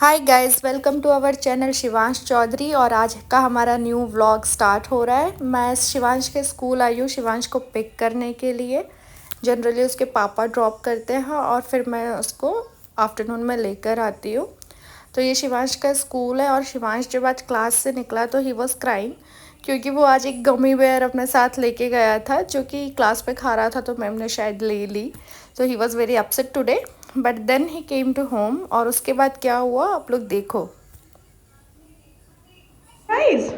Hi guys, welcome to our channel Shivansh Chaudhary. और आज का हमारा न्यू व्लॉग स्टार्ट हो रहा है। मैं शिवांश के स्कूल आई हूँ शिवांश को पिक करने के लिए। जनरली उसके पापा ड्रॉप करते हैं और फिर मैं उसको आफ्टरनून में लेकर आती हूँ। तो ये शिवांश का स्कूल है और शिवांश जब आज क्लास से निकला तो ही वॉज क्राइंग, क्योंकि वो आज एक गमी बेयर अपने साथ लेके गया था जो कि क्लास पे खा रहा था, तो मैम ने शायद ले ली। तो he was very upset today, but then he came to home. और उसके बाद क्या हुआ आप लोग देखो। सरप्राइज?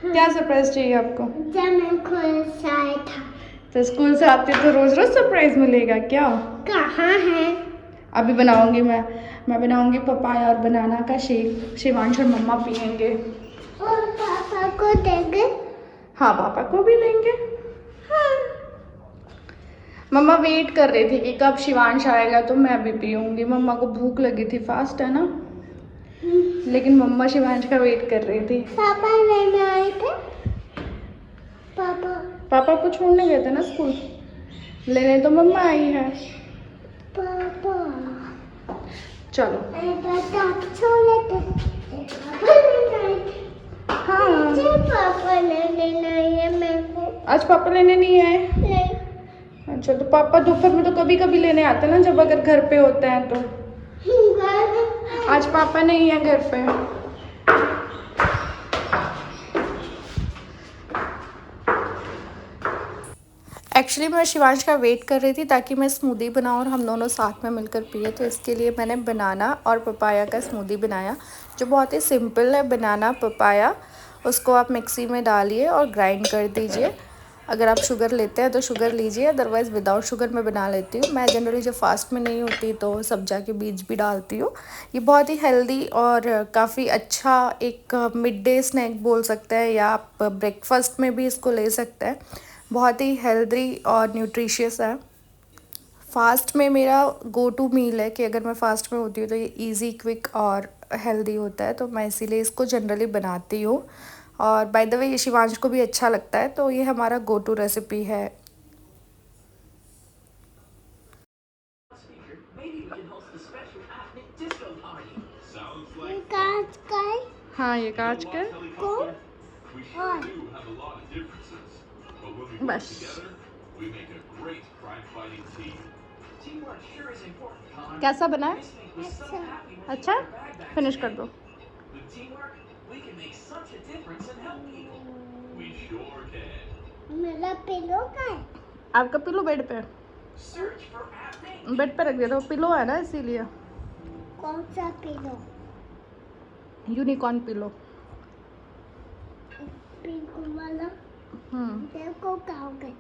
क्या सरप्राइज चाहिए आपको? जब मैं स्कूल से आया था। तो स्कूल से आते तो रोज रोज सरप्राइज मिलेगा क्या? कहाँ है? अभी बनाऊंगी मैं बनाऊंगी पपाया और बनाना का शेक। शिवांश और मम्मा पियेंगे। और पापा को देंगे? हाँ, पापा को भी देंगे। हाँ। मम्मा वेट कर रही थी कि कब शिवांश आएगा तो मैं भी पीऊंगी। मम्मा को भूख लगी थी, फास्ट है ना, लेकिन मम्मा शिवांश का वेट कर रही थी। पापा लेने आए थे? पापा पापा को छोड़ने गए थे ना स्कूल, लेने तो मम्मा आई है। पापा चलो। छोड़े थे। पापा लेने आए थे। हाँ, मुझे पापा लेने आए हैं मेरे को। आज पापा लेने नहीं आए? नहीं। अच्छा, तो पापा दोपहर में तो कभी कभी लेने आते हैं ना, जब अगर घर पे होते हैं तो। आज पापा नहीं है घर पे। एक्चुअली मैं शिवांश का वेट कर रही थी ताकि मैं स्मूदी बनाऊं और हम दोनों साथ में मिलकर पिए। तो इसके लिए मैंने बनाना और पपाया का स्मूदी बनाया, जो बहुत ही सिंपल है। बनाना पपाया, उसको आप मिक्सी में डालिए और ग्राइंड कर दीजिए। अगर आप शुगर लेते हैं तो शुगर लीजिए, अदरवाइज़ विदाउट शुगर मैं बना लेती हूँ। मैं जनरली जब फास्ट में नहीं होती तो सब्जा के बीज भी डालती हूँ। ये बहुत ही हेल्दी और काफ़ी अच्छा एक मिड डे स्नैक बोल सकते हैं, या आप ब्रेकफास्ट में भी इसको ले सकते हैं। बहुत ही हेल्दी और न्यूट्रिशियस है। फास्ट में मेरा गो टू मील है कि अगर मैं फास्ट में होती हूँ तो ये इजी, क्विक और हेल्दी होता है, तो मैं इसीलिए इसको जनरली बनाती हूँ। और बाय द वे ये शिवांश को भी अच्छा लगता है, तो ये हमारा गो टू रेसिपी है। कांच का है? हाँ, ये कांच का। कौन? और बस। कैसा बना है? अच्छा। अच्छा, फिनिश कर दो। मेरा पिलो का है? आपका पिलो बेड पे है? बेड पे रख दिया था, पिलो है ना इसीलिए। कौन सा पिलो? Unicorn pillow. पिंक वाला? देखो खाओगे?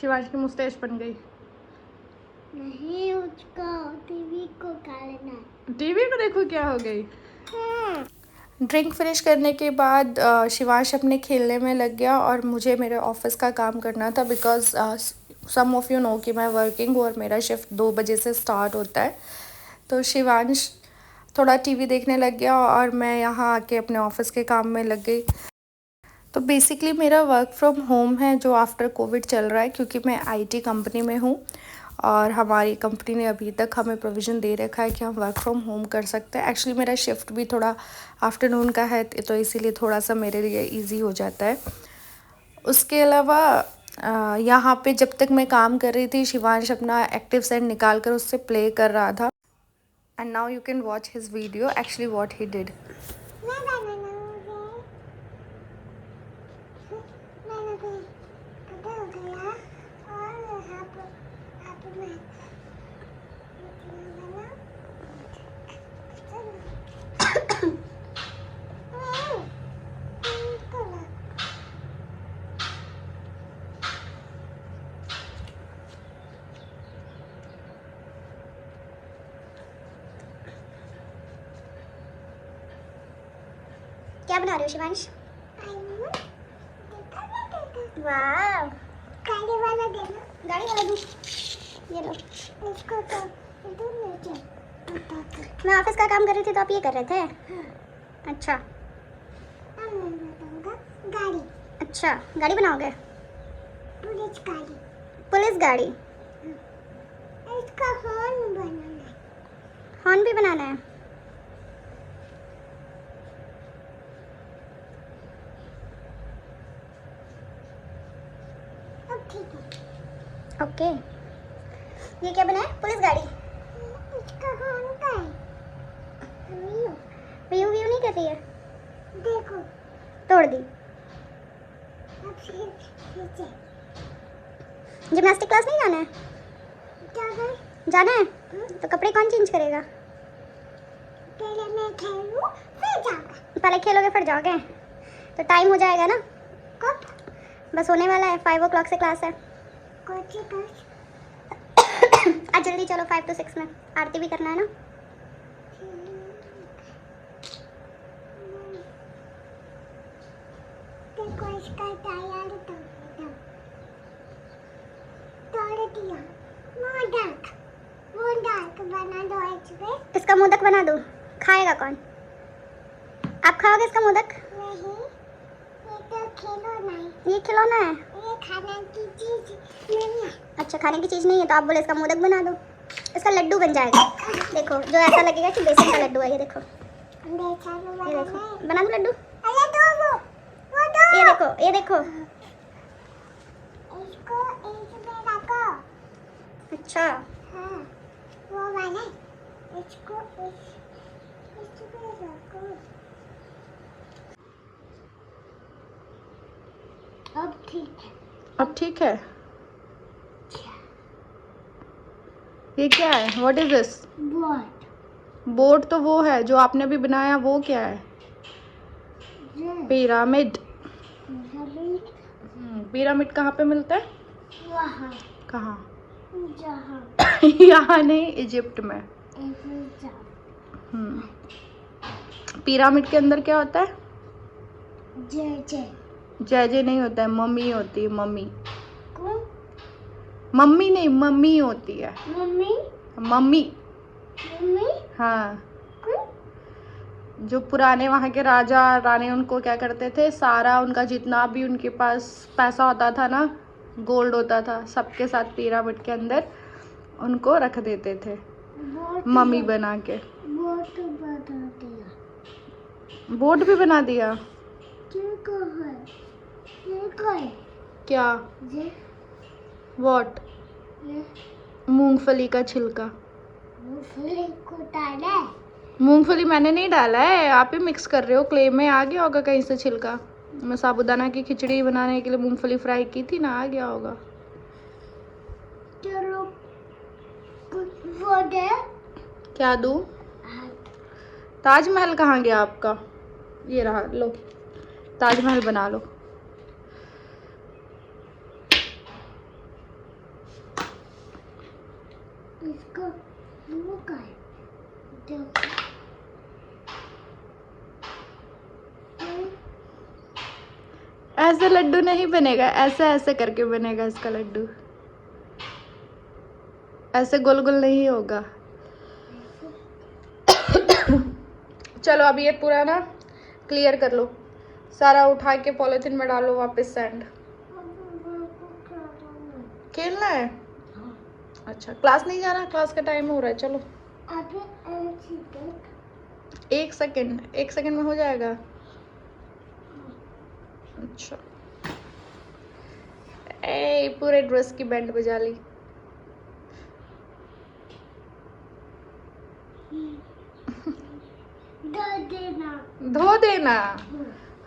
शिवांश की मुस्टैच बन गई। नहीं, उसका टीवी को खा लेना। टीवी में देखो क्या हो गई। ड्रिंक फिनिश करने के बाद शिवांश अपने खेलने में लग गया और मुझे मेरे ऑफिस का काम करना था, because some of you know कि मैं वर्किंग हूँ और मेरा शिफ्ट 2 बजे से स्टार्ट होता है। तो शिवांश थोड़ा टीवी देखने लग गया और मैं यहाँ आके अपने ऑफिस के काम में लग गई। तो बेसिकली मेरा वर्क फ्रॉम होम है जो आफ्टर कोविड चल रहा है, क्योंकि मैं आईटी कंपनी में हूँ और हमारी कंपनी ने अभी तक हमें प्रोविज़न दे रखा है कि हम वर्क फ्रॉम होम कर सकते हैं। एक्चुअली मेरा शिफ्ट भी थोड़ा आफ्टरनून का है, तो इसीलिए थोड़ा सा मेरे लिए इजी हो जाता है। उसके अलावा यहाँ पे जब तक मैं काम कर रही थी, शिवांश अपना एक्टिव सेंट निकाल कर उससे प्ले कर रहा था। And now you can watch his video actually what he did. क्या बना रहे हो शिवांश? वाह, गाड़ी वाला देना। गाड़ी वाला दूँ? ये लो। इसको तो मैं ऑफिस का काम कर रही थी तो आप ये कर रहे थे? हाँ। अच्छा। गाड़ी। अच्छा, गाड़ी बनाओगे? पुलिस गाड़ी। पुलिस गाड़ी? इसका हॉर्न बनाना है। कौन भी बनाना है? ठीक है। ओके, ये क्या बनाया? पुलिस गाड़ी। इसका कौन का है? व्यू व्यू नहीं कर रही है, देखो तोड़ दी। जिमनास्टिक क्लास नहीं जाना है? जाना है। तो कपड़े कौन चेंज करेगा? पहले मैं खेलूं फिर जाऊंगा। पहले खेलोगे फिर जाओगे? तो टाइम हो जाएगा ना। कब? बस होने वाला है, 5 o'clock से क्लास है। कौन सी क्लास? आज जल्दी चलो, 5 to 6 में आरती भी करना है ना। देखो इसका टायर तोड़ दिया। मोदक बना दो इसमें। इसका मोदक बना दो। खाएगा कौन? आप खाओगे इसका मोदक? नहीं, ये तो खिलौना है। ये खिलौना है? ये खाने की चीज नहीं है। अच्छा, खाने की चीज नहीं है तो आप बोले इसका मोदक बना दो। इसका लड्डू बन जाएगा। देखो, जो ऐसा लगेगा कि बेसन का लड्डू है। ये देखो, ये देखो, बना दो लड्डू। ये देखो, ये देखो, इसको इसमें रखो। अच्छा, हाँ, वो वाला इसको इसमें रखो। अब ठीक है। अब ठीक है। ये क्या है? What is this? Board. Board तो वो है जो आपने अभी बनाया, वो क्या है? पिरामिड। पिरामिड कहाँ पे मिलता है? वहाँ। कहाँ? जहाँ। यहाँ नहीं, इजिप्ट में। पिरामिड के अंदर क्या होता है? जय जय। जय जय नहीं होता है, मम्मी होती है। मम्मी। कौन? मम्मी नहीं, मम्मी होती है। मम्मी। मम्मी। मम्मी। हाँ, कौन? जो पुराने वहाँ के राजा रानी, उनको क्या करते थे, सारा उनका जितना भी उनके पास पैसा होता था ना, गोल्ड होता था, सबके साथ पिरामिड के अंदर उनको रख देते थे, मम्मी बना के। बोट बना दिया। बोर्ड भी बना दिया। क्या? ये वॉट? ये मूंगफली का छिलका। मूंगफली को डाला है। मूंगफली मैंने नहीं डाला है, आप ही मिक्स कर रहे हो। क्ले में आ गया होगा कहीं से छिलका। मैं साबूदाना की खिचड़ी बनाने के लिए मूंगफली फ्राई की थी ना, आ गया होगा। चलो, वो दे। क्या दूँ? ताजमहल कहाँ गया आपका? ये रहा, लो, ताजमहल बना लो। इसको वो कर दो। ऐसे लड्डू नहीं बनेगा, ऐसे ऐसे करके बनेगा इसका लड्डू। ऐसे गोल गोल नहीं होगा। चलो अभी ये पूरा ना क्लियर कर लो, सारा उठा के पॉलिथीन में डालो वापस सैंड। खेलना है? अच्छा, क्लास नहीं जाना? क्लास का टाइम हो रहा है, चलो। एक सेकंड में हो जाएगा। अच्छा, ए पूरे ड्रेस की बैंड बजा ली। धो देना।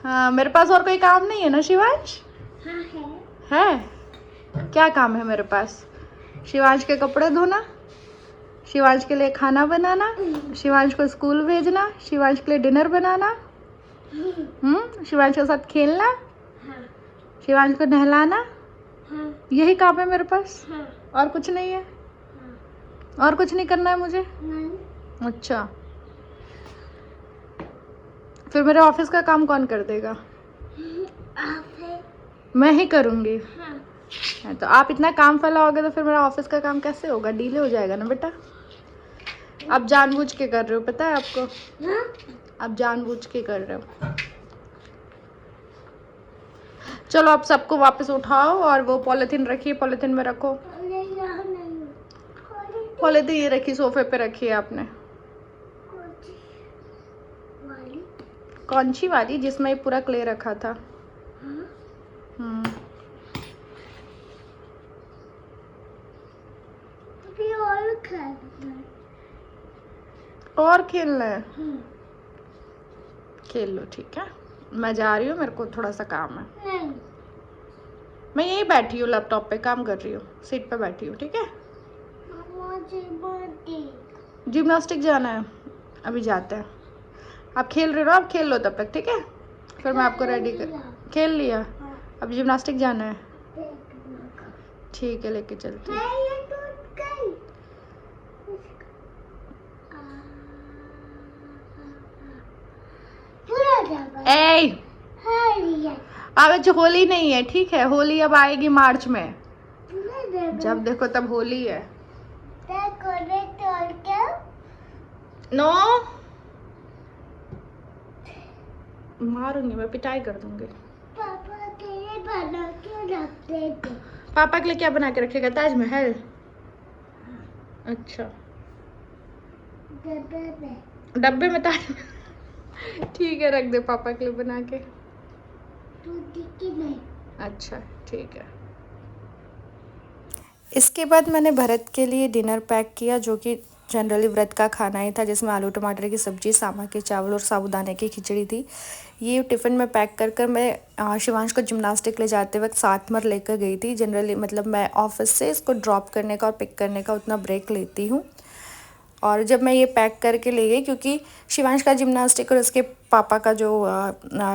हाँ, मेरे पास और कोई काम नहीं है ना शिवांश? हाँ है। क्या काम है मेरे पास? शिवांश के कपड़े धोना, शिवांश के लिए खाना बनाना, शिवांश को स्कूल भेजना, शिवांश के लिए डिनर बनाना, शिवांश के साथ खेलना, हाँ। शिवांश को नहलाना। हाँ। यही काम है मेरे पास। हाँ। और कुछ नहीं है? हाँ। और कुछ नहीं करना है मुझे? नहीं। अच्छा, फिर मेरे ऑफिस का काम कौन कर देगा? आप है। मैं ही करूँगी। हाँ। तो आप इतना काम फैलाओगे तो फिर मेरा ऑफिस का काम कैसे होगा? डिले हो जाएगा ना बेटा। आप जानबूझ के कर रहे हो, पता है आपको? हाँ? आप जानबूझ के कर रहे हो। चलो अब सबको वापस उठाओ और वो पॉलिथीन रखिए, पॉलिथीन में रखो। पॉलिथीन ये रखी, सोफे पे रखी है आपने। वाली कौन सी वाली जिसमें पूरा क्ले रखा था? अभी और खेलना है। और खेलना है? खेल लो, ठीक है। मैं जा रही हूँ, मेरे को थोड़ा सा काम है। नहीं। मैं यही बैठी हूँ, लैपटॉप पे काम कर रही हूँ, सीट पे बैठी हूँ, ठीक है। जिम्नास्टिक जाना है, अभी जाते हैं। आप खेल रहे हो, आप खेल लो तब तक, ठीक है। फिर मैं आपको रेडी कर। खेल लिया? अब जिम्नास्टिक जाना है, ठीक है, लेके चलती हूँ। ए, अब आज होली नहीं है, ठीक है। होली अब आएगी मार्च में, जब देखो तब होली है। नो, मारूंगी मैं, पिटाई कर दूंगी। पापा के लिए बना के रखते थे। पापा के लिए क्या बना के रखेगा? ताजमहल? अच्छा, डब्बे में ताजमहल। ठीक है, रख दे पापा के लिए बना के। नहीं। अच्छा, ठीक है। इसके बाद मैंने भरत के लिए डिनर पैक किया, जो कि जनरली व्रत का खाना ही था, जिसमें आलू टमाटर की सब्ज़ी, सामा के चावल और साबूदाने की खिचड़ी थी। ये टिफ़िन में पैक कर कर मैं शिवांश को जिम्नास्टिक ले जाते वक्त साथ में लेकर गई थी। जनरली मतलब मैं ऑफिस से इसको ड्रॉप करने का और पिक करने का उतना ब्रेक लेती हूँ। और जब मैं ये पैक करके ले गई, क्योंकि शिवांश का जिम्नास्टिक और उसके पापा का जो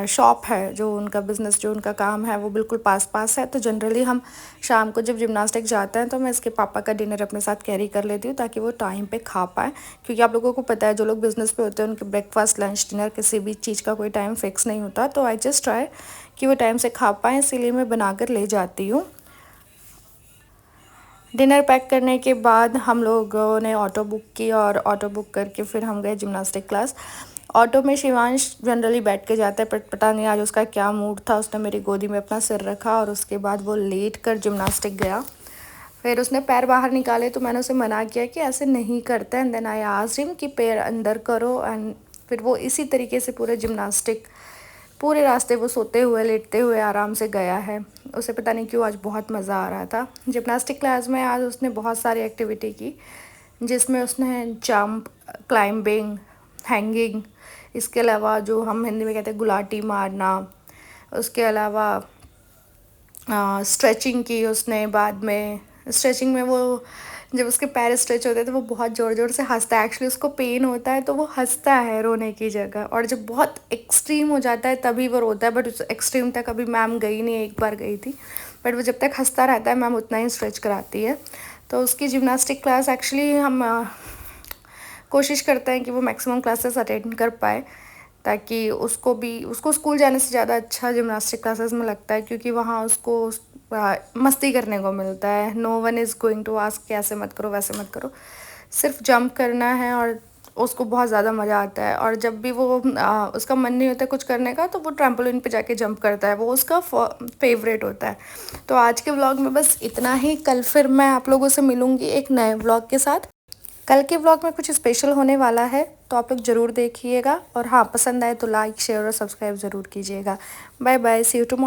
शॉप है, जो उनका बिज़नेस, जो उनका काम है, वो बिल्कुल पास पास है। तो जनरली हम शाम को जब जिम्नास्टिक जाते हैं तो मैं इसके पापा का डिनर अपने साथ कैरी कर लेती हूँ, ताकि वो टाइम पे खा पाए। क्योंकि आप लोगों को पता है, जो लोग बिज़नेस पे होते हैं उनके ब्रेकफास्ट, लंच, डिनर किसी भी चीज़ का कोई टाइम फिक्स नहीं होता। तो आई जस्ट ट्राई कि वो टाइम से खा पाएँ, इसीलिए मैं बना कर ले जाती हूँ। डिनर पैक करने के बाद हम लोगों ने ऑटो बुक की, और ऑटो बुक करके फिर हम गए जिम्नास्टिक क्लास। ऑटो में शिवांश जनरली बैठ के जाता है, पर पता नहीं आज उसका क्या मूड था, उसने मेरी गोदी में अपना सिर रखा और उसके बाद वो लेट कर जिम्नास्टिक गया। फिर उसने पैर बाहर निकाले तो मैंने उसे मना किया कि ऐसे नहीं करते, and then I asked him कि पैर अंदर करो, एंड फिर वो इसी तरीके से पूरे जिम्नास्टिक, पूरे रास्ते वो सोते हुए, लेटते हुए आराम से गया है। उसे पता नहीं क्यों आज बहुत मज़ा आ रहा था। जिम्नास्टिक क्लास में आज उसने बहुत सारी एक्टिविटी की, जिसमें उसने जंप, क्लाइंबिंग, हैंगिंग, इसके अलावा जो हम हिंदी में कहते हैं गुलाटी मारना, उसके अलावा स्ट्रेचिंग की उसने। बाद में स्ट्रेचिंग में वो जब उसके पैर स्ट्रेच होते हैं तो वो बहुत ज़ोर ज़ोर से हंसता है। एक्चुअली उसको पेन होता है तो वो हंसता है रोने की जगह, और जब बहुत एक्सट्रीम हो जाता है तभी वो रोता है। बट उस एक्सट्रीम तक अभी मैम गई नहीं, एक बार गई थी, बट वो जब तक हंसता रहता है मैम उतना ही स्ट्रेच कराती है। तो उसकी जिम्नास्टिक क्लास एक्चुअली हम कोशिश करते हैं कि वो मैक्सिमम क्लासेस अटेंड कर पाए, ताकि उसको स्कूल जाने से ज़्यादा अच्छा जिम्नास्टिक क्लासेस में लगता है, क्योंकि वहाँ उसको मस्ती करने को मिलता है। No one is going to ask कि ऐसे मत करो, वैसे मत करो, सिर्फ जंप करना है, और उसको बहुत ज़्यादा मज़ा आता है। और जब भी वो उसका मन नहीं होता कुछ करने का तो वो ट्रैम्पोलिन पे जाके जंप करता है, वो उसका फेवरेट होता है। तो आज के व्लॉग में बस इतना ही। कल फिर मैं आप लोगों से मिलूँगी एक नए व्लॉग के साथ। कल के व्लॉग में कुछ स्पेशल होने वाला है, तो आप लोग ज़रूर देखिएगा। और हाँ, पसंद आए तो लाइक, शेयर और सब्सक्राइब ज़रूर कीजिएगा। Bye bye, see you tomorrow.